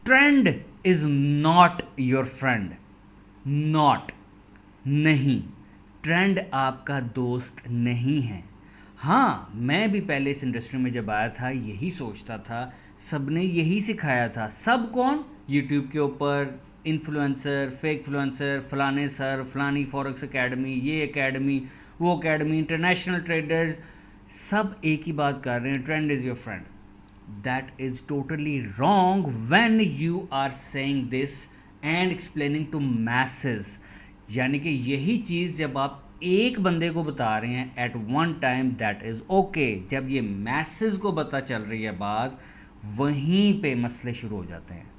Trend is not your friend, not, नहीं, trend आपका दोस्त नहीं है। हाँ, मैं भी पहले इस इंडस्ट्री में जब आया था यही सोचता था, सबने यही सिखाया था। सब कौन? यूट्यूब के ऊपर इन्फ्लुएंसर, फेक इन्फ्लुएंसर, फलाने सर, फलानी फॉरेक्स एकेडमी, ये एकेडमी, वो एकेडमी, इंटरनेशनल ट्रेडर्स, सब एक ही बात कर रहे हैं, trend is your friend. That is totally wrong when you are saying this and explaining to masses। यानी कि यही चीज़ जब आप एक बंदे को बता रहे हैं at one time, that is okay. जब ये मैसेज को पता चल रही है बात, वहीं पे मसले शुरू हो जाते हैं।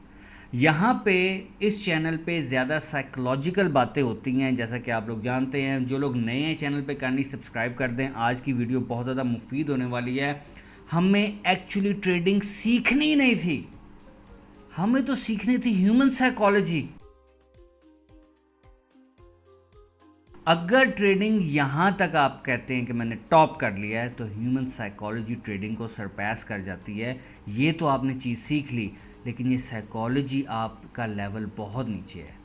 यहाँ पे इस चैनल पे ज़्यादा साइकोलॉजिकल बातें होती हैं, जैसा कि आप लोग जानते हैं। जो लोग नए हैं चैनल पे, करनी सब्सक्राइब कर दें। आज की वीडियो बहुत ज़्यादा मुफीद होने वाली है। हमें एक्चुअली ट्रेडिंग सीखनी नहीं थी, हमें तो सीखनी थी ह्यूमन साइकोलॉजी। अगर ट्रेडिंग यहाँ तक आप कहते हैं कि मैंने टॉप कर लिया है, तो ह्यूमन साइकोलॉजी ट्रेडिंग को सरपास कर जाती है। ये तो आपने चीज़ सीख ली, लेकिन ये साइकोलॉजी आपका लेवल बहुत नीचे है।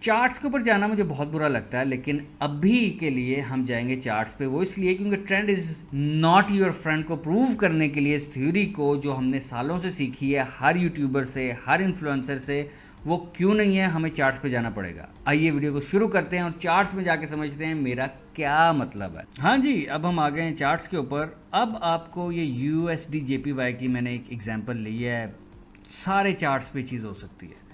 चार्ट्स के ऊपर जाना मुझे बहुत बुरा लगता है, लेकिन अभी के लिए हम जाएंगे चार्ट्स पे। वो इसलिए क्योंकि trend is not your friend को प्रूव करने के लिए, इस थ्योरी को जो हमने सालों से सीखी है हर यूट्यूबर से, हर इन्फ्लुएंसर से, वो क्यों नहीं है, हमें चार्ट्स पे जाना पड़ेगा। आइए वीडियो को शुरू करते हैं और चार्ट्स में जाके समझते हैं मेरा क्या मतलब है। हाँ जी, अब हम आ गए हैं चार्ट्स के ऊपर। अब आपको ये USD JPY की मैंने एक एग्जांपल ली है, सारे चार्ट्स पे चीज़ हो सकती है।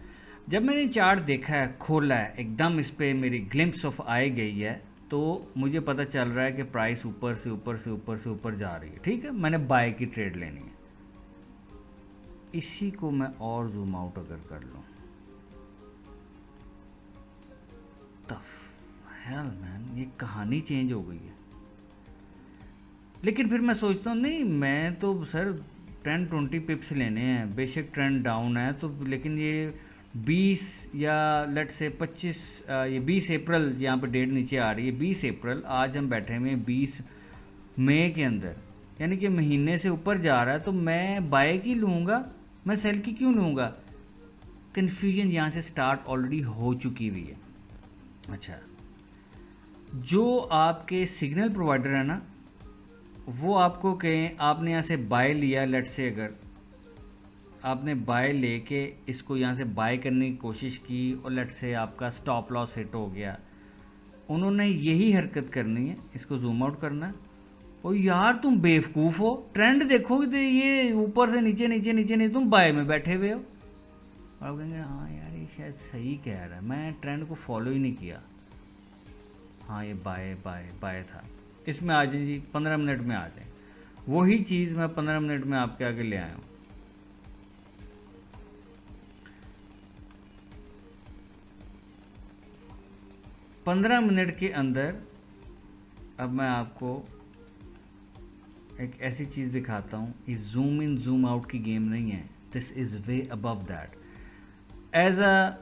जब मैंने चार्ट देखा है, खोला है, एकदम इस पर मेरी ग्लिम्प्स ऑफ आई गई है, तो मुझे पता चल रहा है कि प्राइस ऊपर से ऊपर से ऊपर से ऊपर जा रही है। ठीक है, मैंने बाय की ट्रेड लेनी है। इसी को मैं और जूम आउट अगर कर लूँ, हेल मैन, ये कहानी चेंज हो गई है। लेकिन फिर मैं सोचता हूँ नहीं, मैं तो सर 10-20 पिप्स लेने हैं, बेशक ट्रेंड डाउन है तो, लेकिन ये 20 या लेट से 25, ये 20 अप्रैल, यहाँ पे डेट नीचे आ रही है 20 अप्रैल, आज हम बैठे हुए हैं 20 मई के अंदर, यानी कि महीने से ऊपर जा रहा है, तो मैं बाय की लूँगा, मैं सेल की क्यों लूँगा? कन्फ्यूजन यहाँ से स्टार्ट ऑलरेडी हो चुकी हुई है। अच्छा, जो आपके सिग्नल प्रोवाइडर है ना, वो आपको कहें आपने यहाँ से बाय लिया, लेट से अगर आपने बाय लेके इसको यहाँ से बाय करने की कोशिश की और लेट से आपका स्टॉप लॉस हिट हो गया, उन्होंने यही हरकत करनी है, इसको जूम आउट करना है। और यार तुम बेवकूफ़ हो, ट्रेंड देखोगे तो ये ऊपर से नीचे नीचे नीचे नहीं, तुम बाय में बैठे हुए हो। और आप कहेंगे हाँ यार ये शायद सही कह रहा है, मैं ट्रेंड को फॉलो ही नहीं किया। हाँ, ये बाय बाय बाय था। इसमें आ जाए जी, 15 मिनट में आ जाए। वही चीज़ मैं 15 मिनट में आपके आगे ले आया हूँ। पंद्रह मिनट के अंदर अब मैं आपको एक ऐसी चीज़ दिखाता हूँ, ये जूम इन जूम आउट की गेम नहीं है, this is way above that. As a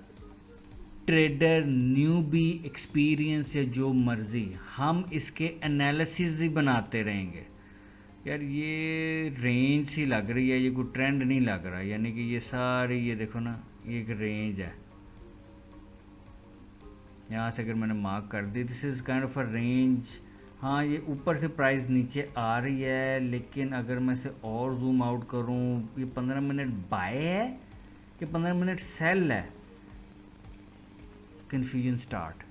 trader, newbie, experience या जो मर्ज़ी, हम इसके एनालिसिस ही बनाते रहेंगे। यार ये रेंज सी लग रही है, ये कोई ट्रेंड नहीं लग रहा, यानी कि ये सारी, ये देखो ना, ये एक रेंज है। यहाँ से अगर मैंने मार्क कर दी, this is kind of a range. हाँ, ये ऊपर से प्राइस नीचे आ रही है, लेकिन अगर मैं इसे और जूम आउट करूँ, ये 15 मिनट बाय है कि 15 मिनट सेल है, कन्फ्यूजन स्टार्ट।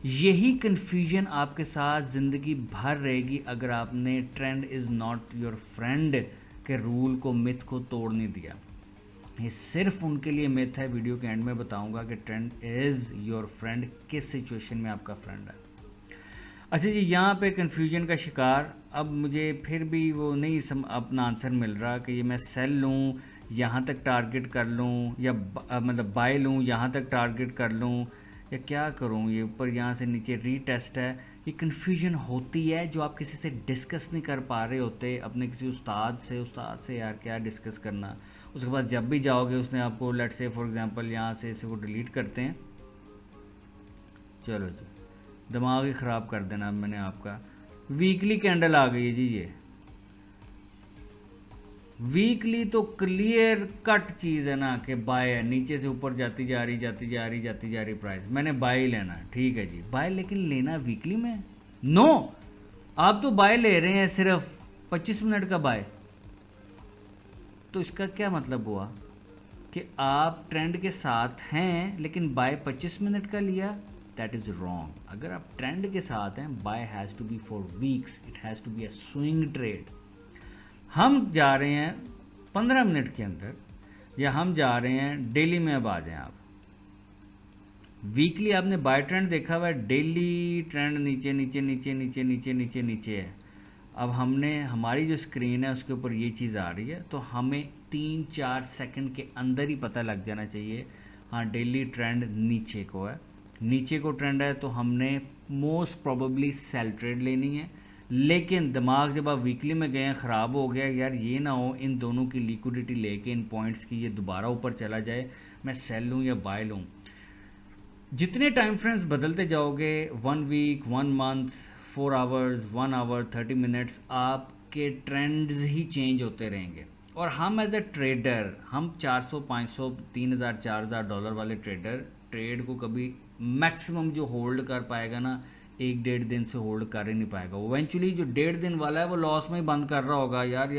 यही कन्फ्यूजन आपके साथ ज़िंदगी भर रहेगी अगर आपने trend is not your friend के रूल को, मिथ को तोड़ नहीं दिया। ये सिर्फ उनके लिए मिथ है। वीडियो के एंड में बताऊंगा कि ट्रेंड इज़ योर फ्रेंड किस सिचुएशन में आपका फ्रेंड है। अच्छा जी, यहाँ पे कन्फ्यूजन का शिकार, अब मुझे फिर भी वो नहीं अपना आंसर मिल रहा कि ये मैं सेल लूँ, यहाँ तक टारगेट कर लूँ, या मतलब बाय लूँ, यहाँ तक टारगेट कर लूँ, या क्या करूँ? ये ऊपर यहाँ से नीचे रीटेस्ट है। ये कन्फ्यूजन होती है जो आप किसी से डिस्कस नहीं कर पा रहे होते, अपने किसी उस्ताद से यार क्या डिस्कस करना। उसके बाद जब भी जाओगे, उसने आपको लेट से फॉर एग्जांपल यहाँ से इसे वो डिलीट करते हैं, चलो जी, दिमाग ही ख़राब कर देना मैंने आपका। वीकली कैंडल आ गई है जी, ये वीकली तो क्लियर कट चीज़ है ना कि बाय है, नीचे से ऊपर जाती जा रही जाती जा रही प्राइस, मैंने बाय ही लेना है, ठीक है जी बाय, लेकिन लेना वीकली में नो। आप तो बाय ले रहे हैं सिर्फ 25 मिनट का बाय, तो इसका क्या मतलब हुआ कि आप ट्रेंड के साथ हैं लेकिन बाय 25 मिनट का लिया, दैट इज़ रॉन्ग। अगर आप ट्रेंड के साथ हैं, buy has to be for weeks, it has to be a swing trade. हम जा रहे हैं 15 मिनट के अंदर, या हम जा रहे हैं डेली में, अब आ जाएं आप वीकली आपने बाय ट्रेंड देखा हुआ है, डेली ट्रेंड नीचे नीचे नीचे नीचे नीचे नीचे नीचे है। अब हमने हमारी जो स्क्रीन है उसके ऊपर ये चीज़ आ रही है, तो हमें 3-4 सेकंड के अंदर ही पता लग जाना चाहिए हाँ डेली ट्रेंड नीचे को है, नीचे को ट्रेंड है, तो हमने मोस्ट प्रोबेबली सेल ट्रेड लेनी है। लेकिन दिमाग जब आप वीकली में गए ख़राब हो गया, यार ये ना हो इन दोनों की लिक्विडिटी लेके इन पॉइंट्स की ये दोबारा ऊपर चला जाए, मैं सेल लूँ या बाय लूँ। जितने टाइम फ्रेम्स बदलते जाओगे, 1 week, 1 month, 4 hours, 1 hour, 30 minutes, आपके ट्रेंड्स ही चेंज होते रहेंगे। और हम एज ए ट्रेडर, हम 400, 500, 3000, $4000 वाले ट्रेडर ट्रेड को कभी मैक्सिमम जो होल्ड कर पाएगा ना, 1-1.5 दिन से होल्ड कर ही नहीं पाएगा। इवेंचुअली जो 1.5 दिन वाला है वो लॉस में ही बंद कर रहा होगा यार।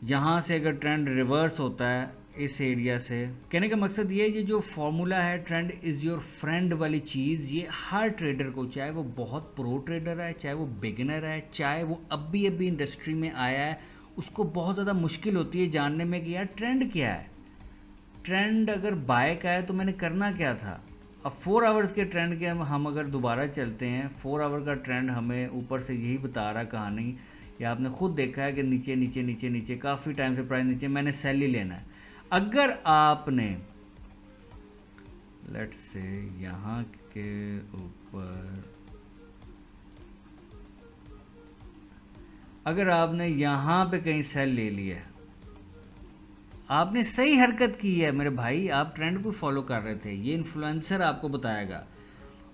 यहाँ से अगर ट्रेंड रिवर्स होता है इस एरिया से, कहने का मकसद ये है, ये जो फॉर्मूला है ट्रेंड इज़ योर फ्रेंड वाली चीज़, ये हर ट्रेडर को, चाहे वो बहुत प्रो ट्रेडर है, चाहे वो बिगिनर है, चाहे वो अभी इंडस्ट्री में आया है, उसको बहुत ज़्यादा मुश्किल होती है जानने में कि यार ट्रेंड क्या है। ट्रेंड अगर बाय का है तो मैंने करना क्या था। अब 4 आवर्स के ट्रेंड के हम अगर दोबारा चलते हैं, 4 आवर का ट्रेंड हमें ऊपर से यही बता रहा कहानी, या आपने खुद देखा है कि नीचे नीचे नीचे नीचे काफ़ी टाइम से प्राइस नीचे, मैंने सेल ही लेना है। अगर आपने लेट्स से यहाँ के ऊपर, अगर आपने यहाँ पे कहीं सेल ले लिया, आपने सही हरकत की है मेरे भाई, आप ट्रेंड को फॉलो कर रहे थे, ये इन्फ्लुएंसर आपको बताएगा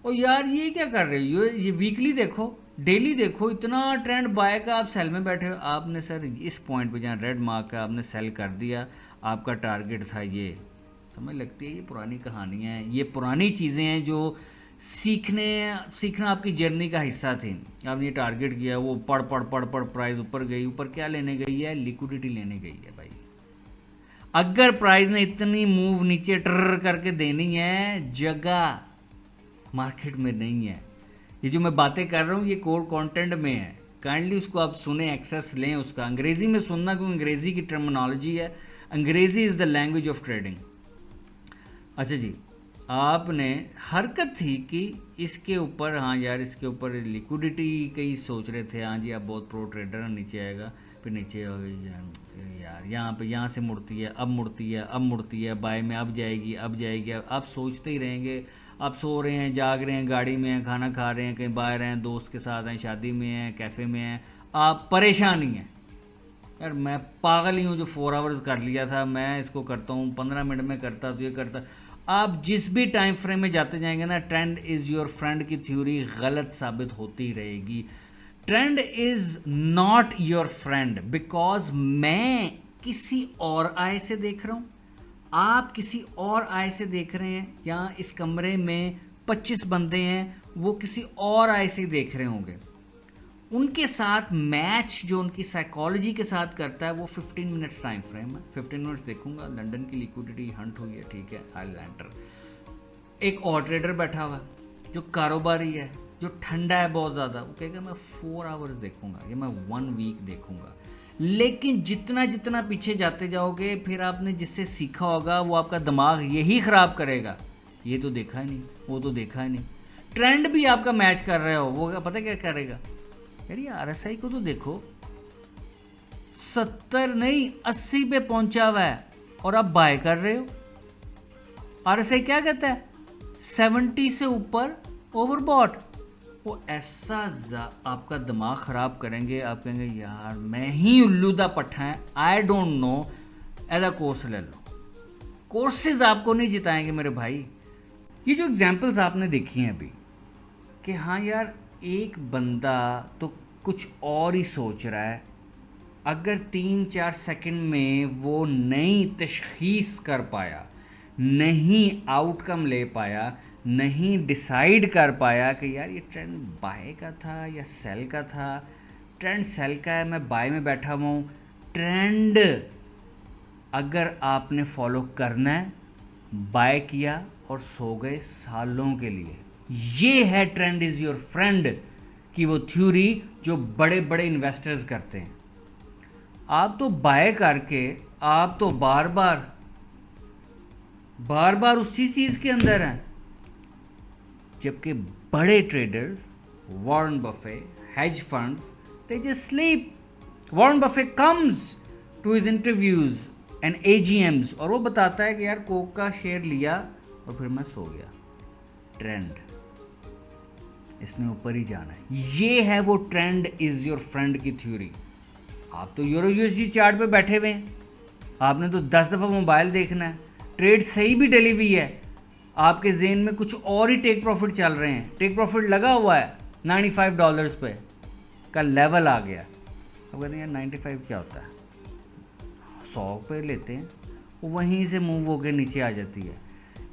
और यार ये क्या कर रहे हो, ये वीकली देखो, डेली देखो, इतना ट्रेंड बाय का, आप सेल में बैठे हो। आपने सर इस पॉइंट पे जहाँ रेड मार्क है आपने सेल कर दिया, आपका टारगेट था ये। समझ लगती है ये पुरानी कहानियाँ हैं, ये पुरानी चीज़ें हैं जो सीखना आपकी जर्नी का हिस्सा थी। आपने ये टारगेट किया, वो पढ़ प्राइस ऊपर गई, ऊपर क्या लेने गई है, लिक्विडिटी लेने गई है भाई। अगर प्राइस ने इतनी मूव नीचे टर करके देनी है, जगह मार्केट में नहीं है। ये जो मैं बातें कर रहा हूँ ये कोर कंटेंट में है, काइंडली उसको आप सुने, एक्सेस लें उसका, अंग्रेज़ी में सुनना क्योंकि अंग्रेज़ी की टर्मिनोलॉजी है, अंग्रेज़ी is the language of trading. अच्छा जी, आपने हरकत थी कि इसके ऊपर, हाँ यार इसके ऊपर लिक्विडिटी कई सोच रहे थे, हाँ जी आप बहुत प्रो ट्रेडर, नीचे आएगा, फिर नीचे हो गई यार, यहाँ पे यहाँ से मुड़ती है, अब मुड़ती है, अब मुड़ती है, बाय में अब जाएगी, अब जाएगी, आप सोचते ही रहेंगे। आप सो रहे हैं, जाग रहे हैं, गाड़ी में हैं, खाना खा रहे हैं, कहीं बाहर हैं, दोस्त के साथ हैं, शादी में हैं, कैफ़े में हैं, आप परेशान ही हैं यार, मैं पागल ही हूँ जो 4 आवर्स कर लिया था, मैं इसको करता हूँ 15 मिनट में करता तो ये करता। आप जिस भी टाइम फ्रेम में जाते जाएंगे ना, ट्रेंड इज़ योर फ्रेंड की थ्योरी गलत साबित होती रहेगी। Trend is not your friend, because मैं किसी और आय से देख रहा हूँ, आप किसी और आय से देख रहे हैं, या इस कमरे में 25 बंदे हैं वो किसी और आय से देख रहे होंगे, उनके साथ मैच जो उनकी साइकोलॉजी के साथ करता है वो 15 मिनट्स टाइम फ्रेम है। 15 मिनट्स देखूंगा, लंदन की लिक्विडिटी हंट हुई है, ठीक है, आई एंटर। एक और ट्रेडर बैठा हुआ है जो कारोबारी है, जो ठंडा है बहुत ज़्यादा, वो कहेगा मैं 4 आवर्स देखूंगा या मैं 1 वीक देखूंगा। लेकिन जितना जितना पीछे जाते जाओगे, फिर आपने जिससे सीखा होगा वो आपका दिमाग यही ख़राब करेगा, ये तो देखा ही नहीं, वो तो देखा ही नहीं। ट्रेंड भी आपका मैच कर रहे हो, वो पता क्या करेगा, यार ये RSI को तो देखो 70 नहीं 80 पे पहुंचा हुआ है और आप बाय कर रहे हो। RSI क्या कहता है, 70 से ऊपर ओवरबॉट। वो ऐसा आपका दिमाग ख़राब करेंगे, आप कहेंगे यार मैं ही उल्लूदा पट्टा है, आई डोंट नो, ऐसा कोर्स ले लो। कोर्सेज आपको नहीं जिताएंगे मेरे भाई। ये जो एग्जाम्पल्स आपने देखी हैं अभी कि हाँ यार एक बंदा तो कुछ और ही सोच रहा है अगर 3-4 सेकंड में वो नई तशखीस कर पाया, नहीं आउटकम ले पाया, नहीं डिसाइड कर पाया कि यार ये ट्रेंड बाय का था या सेल का था, ट्रेंड सेल का है, मैं बाय में बैठा हुआ हूँ। ट्रेंड अगर आपने फॉलो करना है, बाय किया और सो गए सालों के लिए। ये है ट्रेंड इज़ योर फ्रेंड की वो थ्योरी जो बड़े बड़े इन्वेस्टर्स करते हैं। आप तो बाय करके आप तो बार बार उसी चीज़ के अंदर हैं, जबकि बड़े traders, Warren Buffett, hedge funds, they just sleep. Warren Buffett comes to his interviews and AGMs और वो बताता है कि यार कोक का शेयर लिया और फिर मैं सो गया। ट्रेंड, इसने ऊपर ही जाना है। ये है वो ट्रेंड इज योर फ्रेंड की थ्योरी। आप तो यूरो USD चार्ट पे बैठे हुए हैं, आपने तो 10 दफ़ा मोबाइल देखना है। ट्रेड सही भी डली हुई है, आपके जेन में कुछ और ही टेक प्रॉफिट चल रहे हैं। टेक प्रॉफिट लगा हुआ है $95 पे का लेवल आ गया। अब कहते हैं यार 95 क्या होता है, 100 पे लेते हैं, वहीं से मूव होकर नीचे आ जाती है।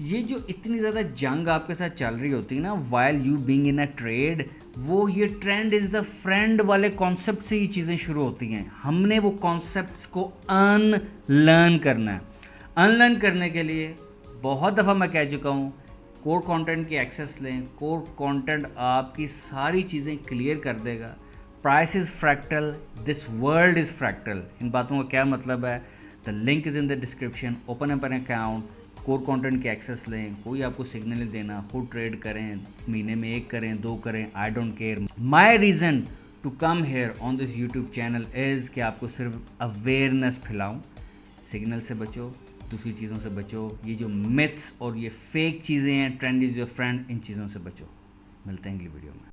ये जो इतनी ज़्यादा जंग आपके साथ चल रही होती है ना, while you being in a trade, वो ये ट्रेंड इज़ द फ्रेंड वाले कॉन्सेप्ट से ये चीज़ें शुरू होती हैं। हमने वो कॉन्सेप्ट्स को अनलर्न करना है। अनलर्न करने के लिए बहुत दफ़ा मैं कह चुका हूँ, कोर कंटेंट की एक्सेस लें। कोर कंटेंट आपकी सारी चीज़ें क्लियर कर देगा। Price is fractal, this world is fractal. इन बातों का क्या मतलब है? The link is in the description. Open up an account, core content की एक्सेस लें। कोई आपको सिग्नल नहीं देना, खुद ट्रेड करें, महीने में 1 करें, 2 करें, I don't care. My reason to come here on this YouTube channel is कि आपको सिर्फ अवेयरनेस फैलाऊँ। सिग्नल से बचो, दूसरी चीज़ों से बचो, ये जो मिथ्स और ये फेक चीज़ें हैं, ट्रेंड इज़ योर फ्रेंड, इन चीज़ों से बचो। मिलते हैं अगली वीडियो में।